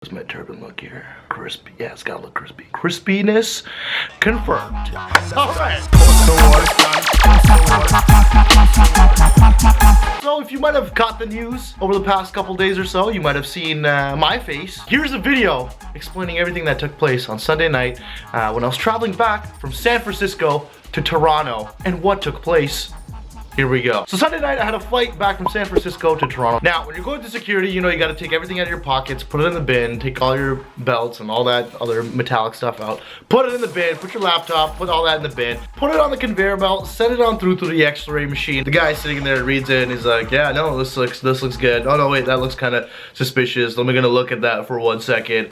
What's my turban look here? Crispy. Yeah, it's gotta look crispy. Crispiness confirmed. Alright. So if you might have caught the news over the past couple days or so, you might have seen my face. Here's a video explaining everything that took place on Sunday night when I was traveling back from San Francisco to Toronto and what took place. Here we go. So Sunday night I had a flight back from San Francisco to Toronto. Now when you're going to security, you know you gotta take everything out of your pockets, put it in the bin, take all your belts and all that other metallic stuff out, put it in the bin, put your laptop, put all that in the bin, put it on the conveyor belt, send it on through the x-ray machine. The guy sitting there reads it and he's like, yeah, no, this looks good. Oh no, wait, that looks kind of suspicious. Let me gonna look at that for 1 second.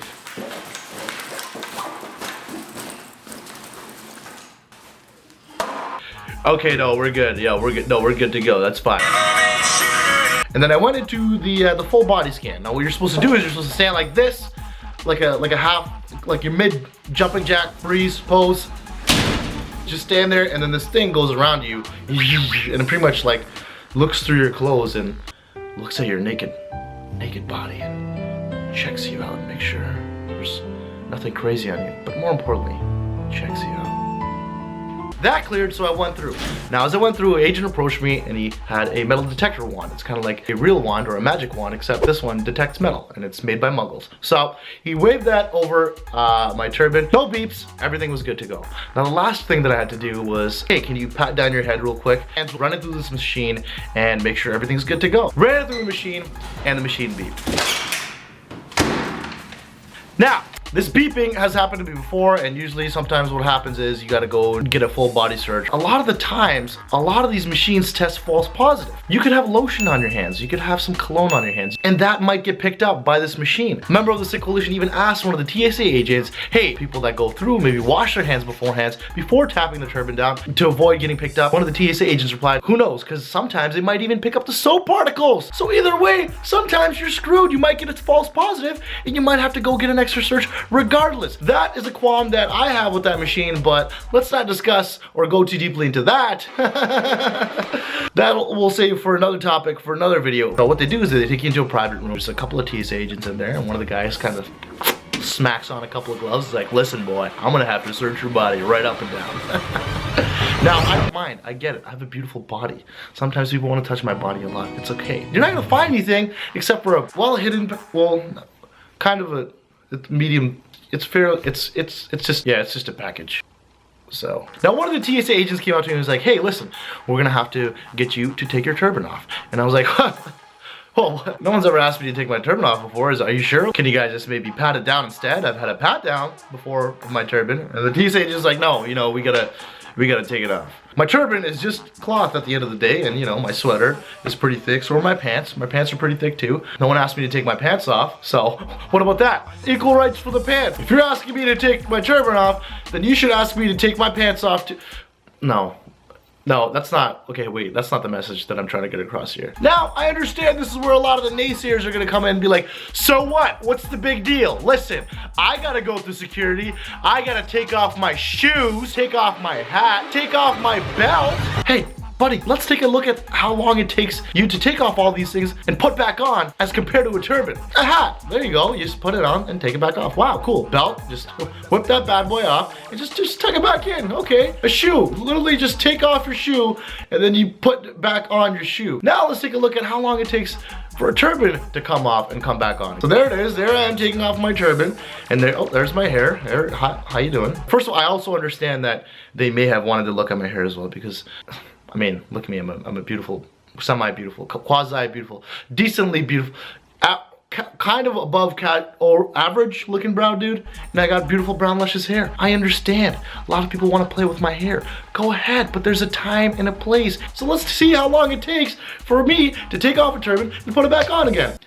Okay, no, we're good. Yeah, we're good. No, we're good to go. That's fine. And then I went into the full body scan. Now, what you're supposed to do is you're supposed to stand like this, like a half, like your mid jumping jack freeze pose. Just stand there, and then this thing goes around you, and it pretty much like looks through your clothes and looks at your naked body and checks you out and makes sure there's nothing crazy on you. But more importantly, checks you out. That cleared, so I went through. Now, as I went through, an agent approached me and he had a metal detector wand. It's kind of like a real wand or a magic wand, except this one detects metal and it's made by muggles. So he waved that over my turban. No beeps, everything was good to go. Now, the last thing that I had to do was, hey, can you pat down your head real quick and run it through this machine and make sure everything's good to go. Ran it through the machine and the machine beeped. Now, this beeping has happened to me before, and usually sometimes what happens is you gotta go and get a full body search. A lot of the times, a lot of these machines test false positive. You could have lotion on your hands, you could have some cologne on your hands, and that might get picked up by this machine. A member of the Sikh Coalition even asked one of the TSA agents, hey, people that go through maybe wash their hands beforehand before tapping the turban down to avoid getting picked up. One of the TSA agents replied, who knows, because sometimes they might even pick up the soap particles. So either way, sometimes you're screwed. You might get a false positive, and you might have to go get an extra search. Regardless, that is a qualm that I have with that machine, but let's not discuss or go too deeply into that. That we'll save for another topic, for another video. So what they do is they take you into a private room. There's a couple of TSA agents in there, and one of the guys kind of smacks on a couple of gloves. He's like, listen, boy, I'm gonna have to search your body right up and down. Now, I don't mind. I get it. I have a beautiful body. Sometimes people want to touch my body a lot. It's okay. You're not gonna find anything except for a well-hidden, well, kind of a medium. It's fair. It's just, yeah, it's just a package. So now one of the TSA agents came out to me and was like, hey, listen, we're gonna have to get you to take your turban off. And I was like, huh. Well, no one's ever asked me to take my turban off before. Are you sure? Can you guys just maybe pat it down instead? I've had a pat down before of my turban. And the TSA agent's like, no, you know, we gotta take it off. My turban is just cloth at the end of the day, and you know, my sweater is pretty thick, so are my pants. My pants are pretty thick too. No one asked me to take my pants off, so what about that? Equal rights for the pants. If you're asking me to take my turban off, then you should ask me to take my pants off too. No, that's not, okay, wait, that's not the message that I'm trying to get across here. Now, I understand this is where a lot of the naysayers are gonna come in and be like, so what? What's the big deal? Listen, I gotta go through security. I gotta take off my shoes, take off my hat, take off my belt. Hey, buddy, let's take a look at how long it takes you to take off all these things and put back on as compared to a turban. A hat, there you go. You just put it on and take it back off. Wow, cool. Belt, just whip that bad boy off and just tuck it back in. Okay. A shoe, literally just take off your shoe and then you put back on your shoe. Now let's take a look at how long it takes for a turban to come off and come back on. So there it is. There I am taking off my turban, and there, oh, there's my hair. There, how you doing? First of all, I also understand that they may have wanted to look at my hair as well, because I mean, look at me, I'm a beautiful, semi-beautiful, quasi-beautiful, decently beautiful, kind of above cat or average looking brown dude, and I got beautiful brown luscious hair. I understand. A lot of people want to play with my hair. Go ahead, but there's a time and a place. So let's see how long it takes for me to take off a turban and put it back on again.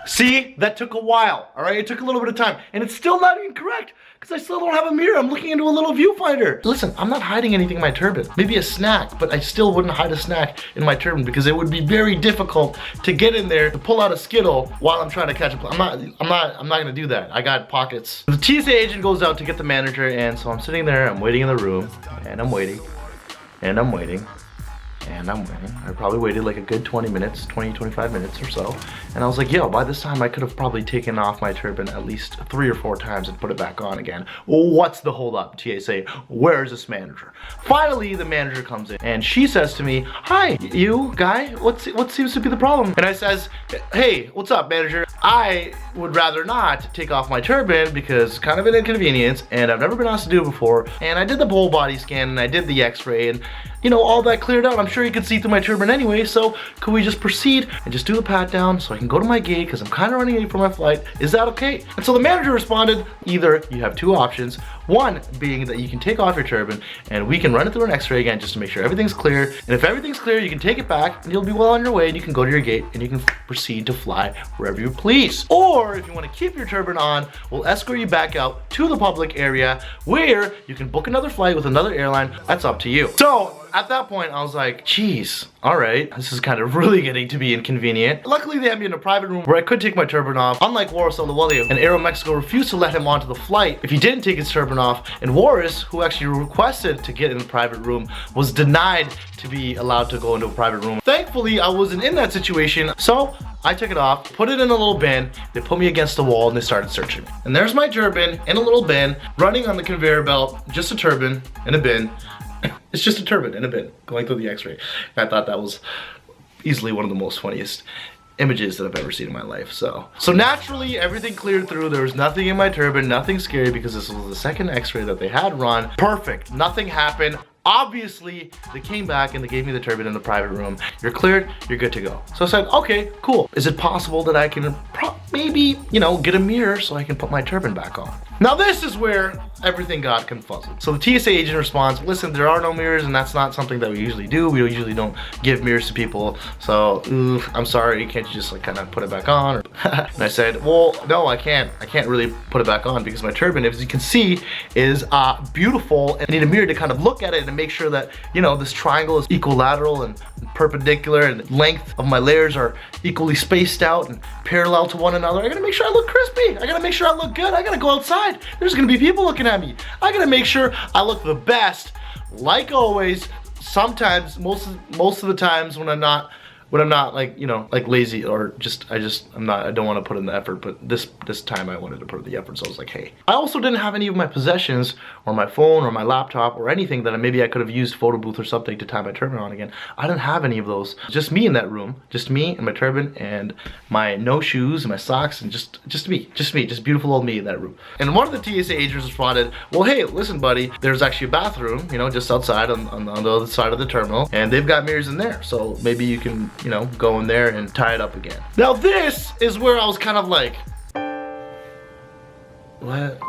See, the that took a while, all right? It took a little bit of time, and it's still not even correct because I still don't have a mirror. I'm looking into a little viewfinder. Listen, I'm not hiding anything in my turban. Maybe a snack, but I still wouldn't hide a snack in my turban because it would be very difficult to get in there to pull out a Skittle while I'm trying to catch up. I'm not gonna do that. I got pockets. The TSA agent goes out to get the manager, and so I'm sitting there, I'm waiting in the room, and I'm waiting, and I'm waiting. And I'm waiting. I probably waited like a good 20 minutes, 25 minutes or so. And I was like, yo, by this time I could have probably taken off my turban at least 3 or 4 times and put it back on again. What's the hold up, TSA? Where's this manager? Finally, the manager comes in and she says to me, hi, you guy, what seems to be the problem? And I says, hey, what's up, manager? I would rather not take off my turban because it's kind of an inconvenience and I've never been asked to do it before. And I did the whole body scan and I did the x-ray and you know, all that cleared out. I'm sure you can see through my turban anyway, so could we just proceed and just do the pat down so I can go to my gate because I'm kind of running late for my flight. Is that okay? And so the manager responded, either you have 2 options. One being that you can take off your turban and we can run it through an x-ray again just to make sure everything's clear. And if everything's clear, you can take it back and you'll be well on your way and you can go to your gate and you can proceed to fly wherever you please. Or if you want to keep your turban on, we'll escort you back out to the public area where you can book another flight with another airline. That's up to you. So at that point, I was like, geez, all right, this is kind of really getting to be inconvenient. Luckily, they had me in a private room where I could take my turban off. Unlike Warris Olawale, and Aeromexico refused to let him onto the flight if he didn't take his turban off. And Warris, who actually requested to get in the private room, was denied to be allowed to go into a private room. Thankfully, I wasn't in that situation, so I took it off, put it in a little bin, they put me against the wall and they started searching me. And there's my turban in a little bin, running on the conveyor belt, just a turban in a bin. It's just a turban in a bin, going through the x-ray. I thought that was easily one of the most funniest images that I've ever seen in my life. So naturally, everything cleared through. There was nothing in my turban, nothing scary because this was the second x-ray that they had run. Perfect, nothing happened. Obviously, they came back and they gave me the turban in the private room. You're cleared, you're good to go. So I said, okay, cool. Is it possible that I can maybe, you know, get a mirror so I can put my turban back on? Now this is where everything got confuzzled. So the TSA agent responds, listen, there are no mirrors and that's not something that we usually do. We usually don't give mirrors to people. So, I'm sorry, can't you just like kind of put it back on? And I said, well, no, I can't really put it back on because my turban, as you can see, is beautiful. And I need a mirror to kind of look at it and make sure that, you know, this triangle is equilateral and perpendicular and the length of my layers are equally spaced out and parallel to one another. I gotta make sure I look crispy. I gotta make sure I look good. I gotta go outside. There's gonna be people looking at me. I gotta make sure I look the best. Like always, sometimes, most of the times when I'm not like, you know, like lazy or I don't want to put in the effort, but this time I wanted to put in the effort, so I was like, hey. I also didn't have any of my possessions or my phone or my laptop or anything that maybe I could have used photo booth or something to tie my turban on again. I didn't have any of those. Just me in that room, just me and my turban and my no shoes and my socks and just beautiful old me in that room. And one of the TSA agents responded, well, hey, listen, buddy, there's actually a bathroom, you know, just outside on the other side of the terminal, and they've got mirrors in there, so maybe you can, you know, go in there and tie it up again. Now this is where I was kind of like, what?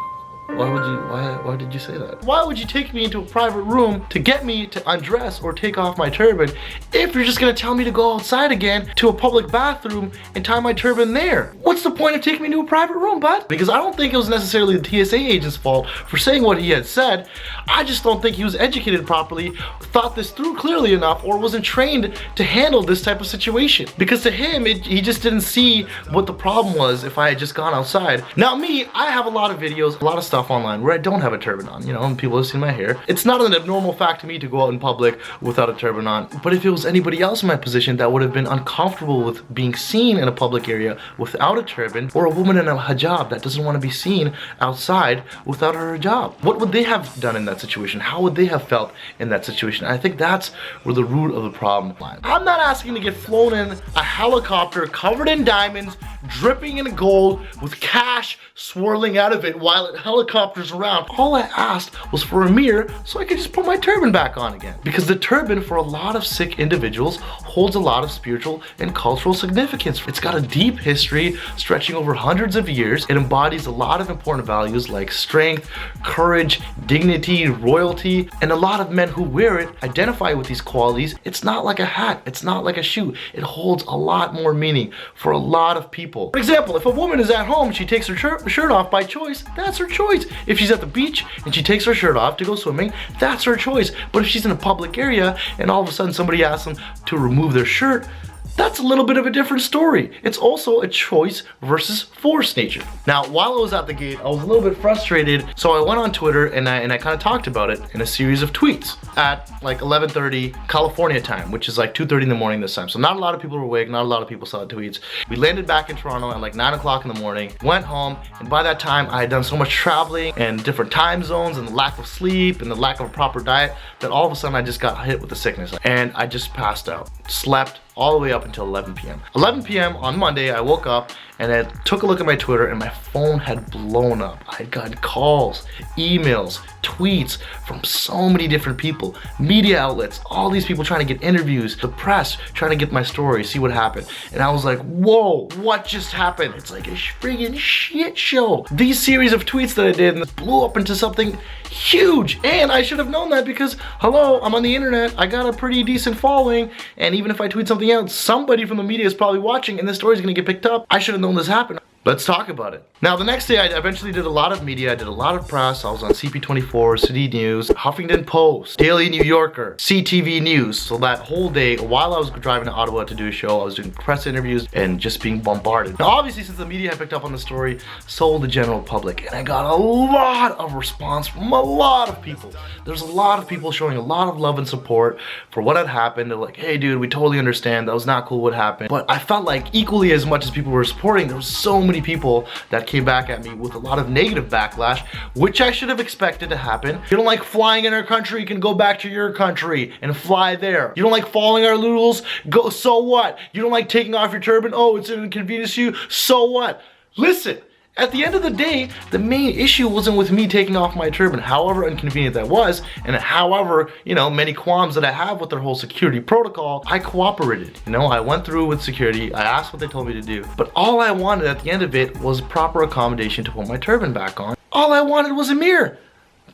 Why did you say that? Why would you take me into a private room to get me to undress or take off my turban if you're just gonna tell me to go outside again to a public bathroom and tie my turban there? What's the point of taking me to a private room, bud? Because I don't think it was necessarily the TSA agent's fault for saying what he had said. I just don't think he was educated properly, thought this through clearly enough, or wasn't trained to handle this type of situation. Because to him, he just didn't see what the problem was if I had just gone outside. Now me, I have a lot of videos, a lot of stuff online where I don't have a turban on, you know, and people have seen my hair. It's not an abnormal fact to me to go out in public without a turban on, but if it was anybody else in my position that would have been uncomfortable with being seen in a public area without a turban, or a woman in a hijab that doesn't want to be seen outside without her hijab, what would they have done in that situation? How would they have felt in that situation? I think that's where the root of the problem lies. I'm not asking to get flown in a helicopter covered in diamonds, dripping in gold, with cash swirling out of it while a helicopters around. All I asked was for a mirror so I could just put my turban back on again. Because the turban, for a lot of Sikh individuals, holds a lot of spiritual and cultural significance. It's got a deep history stretching over hundreds of years. It embodies a lot of important values like strength, courage, dignity, royalty, and a lot of men who wear it identify with these qualities. It's not like a hat, it's not like a shoe. It holds a lot more meaning for a lot of people. For example, if a woman is at home, she takes her shirt off by choice, that's her choice. If she's at the beach and she takes her shirt off to go swimming, that's her choice. But if she's in a public area and all of a sudden somebody asks them to remove their shirt, that's a little bit of a different story. It's also a choice versus forced nature. Now, while I was at the gate, I was a little bit frustrated, so I went on Twitter and I kind of talked about it in a series of tweets at like 11:30 California time, which is like 2:30 in the morning this time. So not a lot of people were awake, not a lot of people saw the tweets. We landed back in Toronto at like 9 o'clock in the morning, went home, and by that time I had done so much traveling and different time zones and the lack of sleep and the lack of a proper diet that all of a sudden I just got hit with the sickness and I just passed out. Slept all the way up until 11 p.m. 11 p.m. on Monday, I woke up and I took a look at my Twitter and my phone had blown up. I got calls, emails, tweets from so many different people, media outlets, all these people trying to get interviews, the press trying to get my story, see what happened. And I was like, whoa, what just happened? It's like a friggin' shit show. These series of tweets that I did and blew up into something huge. And I should have known that because, hello, I'm on the internet, I got a pretty decent following, and even if I tweet something out, somebody from the media is probably watching and this story is gonna get picked up. I should have known this happened. Let's talk about it. Now, the next day, I eventually did a lot of media. I did a lot of press. I was on CP24, City News, Huffington Post, Daily New Yorker, CTV News. So that whole day, while I was driving to Ottawa to do a show, I was doing press interviews and just being bombarded. Now, obviously, since the media had picked up on the story, so the general public. And I got a lot of response from a lot of people. There's a lot of people showing a lot of love and support for what had happened. They're like, hey, dude, we totally understand. That was not cool what happened. But I felt like equally as much as people were supporting, there was so many people that came back at me with a lot of negative backlash, which I should have expected to happen. You don't like flying in our country, you can go back to your country and fly there. You don't like following our rules, go, so what? You don't like taking off your turban, oh, it's an inconvenience to you, so what? Listen, at the end of the day, the main issue wasn't with me taking off my turban, however inconvenient that was, and however, you know, many qualms that I have with their whole security protocol. I cooperated, you know, I went through with security, I asked what they told me to do, but all I wanted at the end of it was proper accommodation to put my turban back on. All I wanted was a mirror.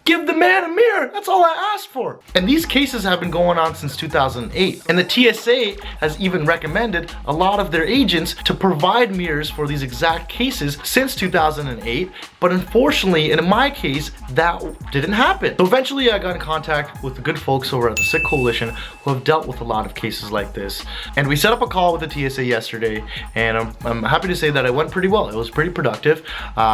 Give the man a mirror, that's all I asked for. And these cases have been going on since 2008. And the TSA has even recommended a lot of their agents to provide mirrors for these exact cases since 2008. But unfortunately, in my case, that didn't happen. So eventually I got in contact with the good folks over at the Sikh Coalition who have dealt with a lot of cases like this. And we set up a call with the TSA yesterday, and I'm happy to say that it went pretty well. It was pretty productive.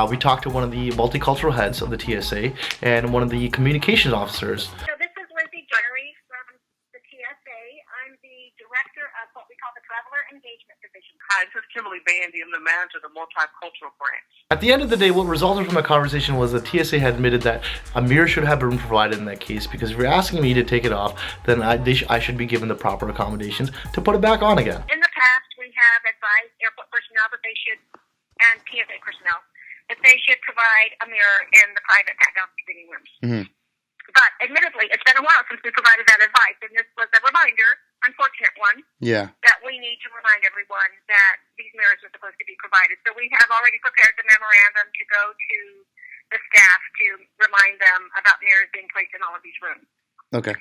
We talked to one of the multicultural heads of the TSA and one of the communications officers. So this is Lizzie Jerry from the TSA. I'm the director of what we call the Traveler Engagement Division. Hi, this is Kimberly Bandy. I'm the manager of the Multicultural Branch. At the end of the day, what resulted from the conversation was the TSA had admitted that a mirror should have been provided in that case, because if you're asking me to take it off, then I should be given the proper accommodations to put it back on again. In the past, we have advised airport personnel that they should, and TSA personnel, that they should provide a mirror in the private pat-down meeting rooms. Mm-hmm. But admittedly, it's been a while since we provided that advice, and this was a reminder, unfortunate one, that we need to remind everyone that these mirrors are supposed to be provided. So we have already prepared the memorandum to go to the staff to remind them about mirrors being placed in all of these rooms. Okay.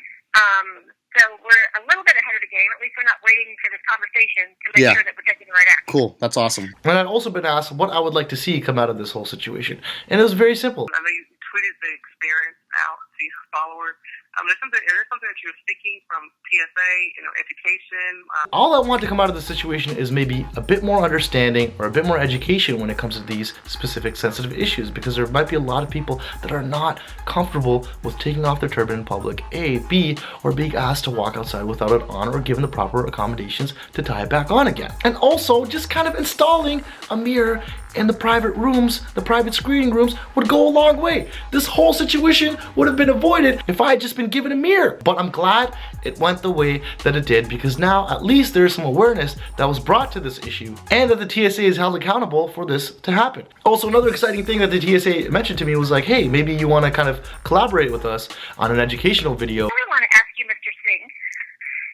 So we're a little bit ahead of the game. At least we're not waiting for this conversation to make sure that we're taking the right action. Cool. That's awesome. And I'd also been asked what I would like to see come out of this whole situation. And it was very simple. I know you tweeted the experience out to your followers. Is there something that you're seeking from TSA, education? All I want to come out of the situation is maybe a bit more understanding or a bit more education when it comes to these specific sensitive issues, because there might be a lot of people that are not comfortable with taking off their turban in public, A, B, or being asked to walk outside without it on or given the proper accommodations to tie it back on again. And also just kind of installing a mirror in the private rooms, the private screening rooms, would go a long way. This whole situation would have been avoided if I had just been given a mirror. But I'm glad it went the way that it did, because now at least there's some awareness that was brought to this issue, and that the TSA is held accountable for this to happen. Also, another exciting thing that the TSA mentioned to me was like, hey, maybe you want to kind of collaborate with us on an educational video. I want to ask you, Mr. Singh,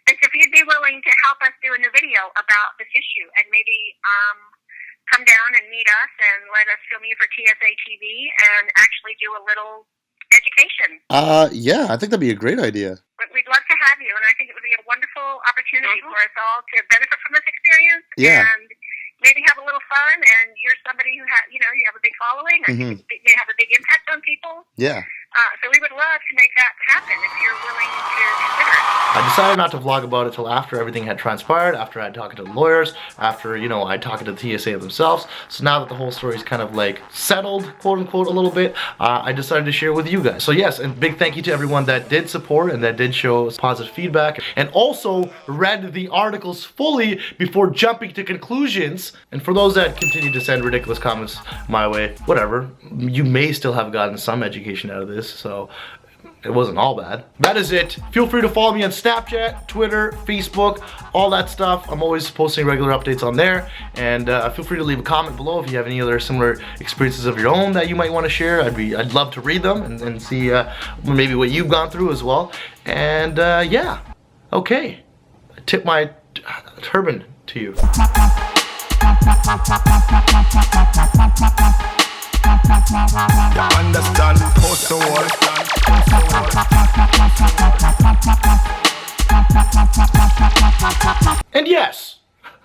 if you'd be willing to help us do a new video about this issue, and maybe come down and meet us and let us film you for TSA TV and actually do a little education. Yeah, I think that'd be a great idea. But we'd love to have you, and I think it would be a wonderful opportunity for us all to benefit from this experience. Yeah. And maybe have a little fun, and you're somebody who you have a big following, and you may have a big impact on people. Yeah. So we would love to make that happen if you're willing to consider it. I decided not to vlog about it till after everything had transpired, after I had talked to the lawyers, after, I talked to the TSA themselves. So now that the whole story is kind of like settled, quote unquote, a little bit, I decided to share with you guys. So yes, and big thank you to everyone that did support and that did show positive feedback, and also read the articles fully before jumping to conclusions. And for those that continue to send ridiculous comments my way, whatever, you may still have gotten some education out of this, so it wasn't all bad. That is it. Feel free to follow me on Snapchat, Twitter, Facebook, all that stuff. I'm always posting regular updates on there. And feel free to leave a comment below if you have any other similar experiences of your own that you might want to share. I'd love to read them and see maybe what you've gone through as well. And yeah, okay. I tip my turban to you. You understand, post the wall. And yes,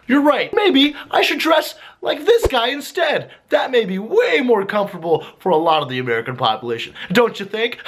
you're right. Maybe I should dress like this guy instead. That may be way more comfortable for a lot of the American population. Don't you think?